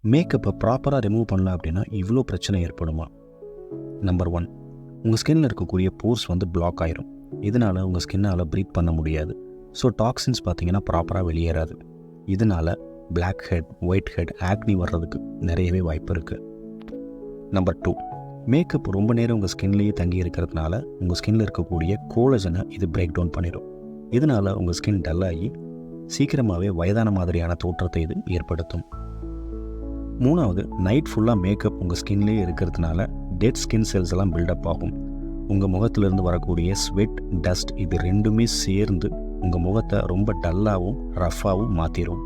மேக்கப்பை ப்ராப்பராக ரிமூவ் பண்ணல அப்படின்னா இவ்வளோ பிரச்சனை ஏற்படுமா? நம்பர் 1, உங்கள் ஸ்கின்னில் இருக்கக்கூடிய போர்ஸ் வந்து பிளாக் ஆயிரும். இதனால் உங்கள் ஸ்கின்னால் ப்ரீத் பண்ண முடியாது. ஸோ டாக்ஸின்ஸ் பார்த்தீங்கன்னா ப்ராப்பராக வெளியேறாது. இதனால் பிளாக் ஹெட், ஒயிட் ஹெட், ஆக்னி வர்றதுக்கு நிறையவே வாய்ப்பு இருக்குது. நம்பர் 2, மேக்கப் ரொம்ப நேரம் உங்கள் ஸ்கின்லேயே தங்கி இருக்கிறதுனால உங்கள் ஸ்கின்னில் இருக்கக்கூடிய கோலஜனை இது பிரேக் டவுன் பண்ணிடும். இதனால் உங்கள் ஸ்கின் டல்லாகி சீக்கிரமாகவே வயதான மாதிரியான தோற்றத்தை இது ஏற்படுத்தும். 3வது, நைட் ஃபுல்லாக மேக்கப் உங்கள் ஸ்கின்லேயே இருக்கிறதுனால டெட் ஸ்கின் செல்ஸ் எல்லாம் பில்டப் ஆகும். உங்கள் முகத்திலிருந்து வரக்கூடிய ஸ்வெட், டஸ்ட் இது ரெண்டுமே சேர்ந்து உங்கள் முகத்தை ரொம்ப டல்லாகவும் ரஃப்பாகவும் மாற்றிடும்.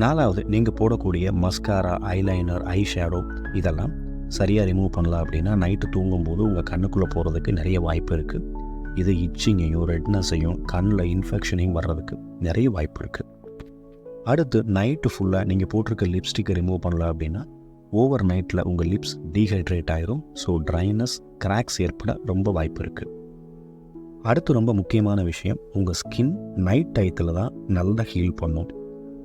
4வது, நீங்கள் போடக்கூடிய மஸ்காரா, ஐலைனர், ஐ ஷேடோ இதெல்லாம் சரியாக ரிமூவ் பண்ணலாம் அப்படின்னா நைட்டு தூங்கும்போது உங்கள் கண்ணுக்குள்ளே போகிறதுக்கு நிறைய வாய்ப்பு இருக்குது. இது இச்சிங்கையும் ரெட்னஸையும் கண்ணில் இன்ஃபெக்ஷனையும் வர்றதுக்கு நிறைய வாய்ப்பு இருக்குது. அடுத்து நைட்டு ஃபுல்லாக நீங்கள் போட்டிருக்க லிப்ஸ்டிக்கை ரிமூவ் பண்ணலாம் அப்படின்னா ஓவர் நைட்டில் உங்கள் லிப்ஸ் டீஹைட்ரேட் ஆயிரும். ஸோ ட்ரைனஸ், கிராக்ஸ் ஏற்பட ரொம்ப வாய்ப்பு இருக்குது. அடுத்து ரொம்ப முக்கியமான விஷயம், உங்கள் ஸ்கின் நைட் டயத்தில் தான் நல்லா ஹீல் பண்ணும்.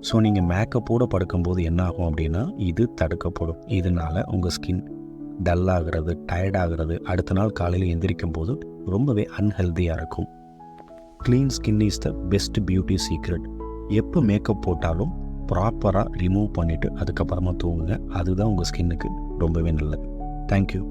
ஸோ நீங்கள் மேக்கப்போடு படுக்கும்போது என்ன ஆகும் அப்படின்னா இது தடுக்கப்படும். இதனால் உங்கள் ஸ்கின் டல்லாகிறது, டயர்டாகிறது, அடுத்த நாள் காலையில் எந்திரிக்கும் போது ரொம்பவே அன்ஹெல்தியாக இருக்கும். Clean skin is the best beauty secret. எப்போ மேக்கப் போட்டாலும் ப்ராப்பராக ரிமூவ் பண்ணிவிட்டு அதுக்கப்புறமா தூங்குங்க. அதுதான் உங்கள் ஸ்கின்னுக்கு ரொம்பவே நல்லது. தேங்க்யூ.